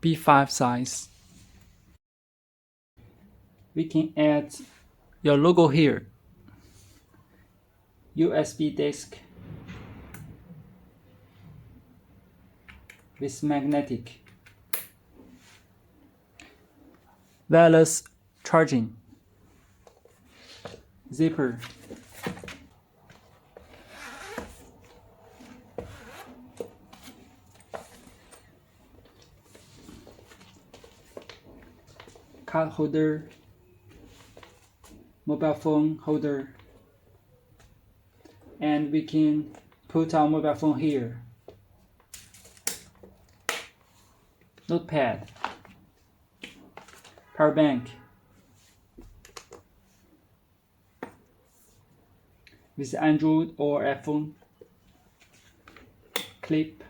B5 size. We can add your logo here. USB disk with magnetic. Wireless charging. Zipper. Card holder. Mobile phone holder. And we can put our mobile phone here. Notepad. Power bank. With Android or iPhone. Clip.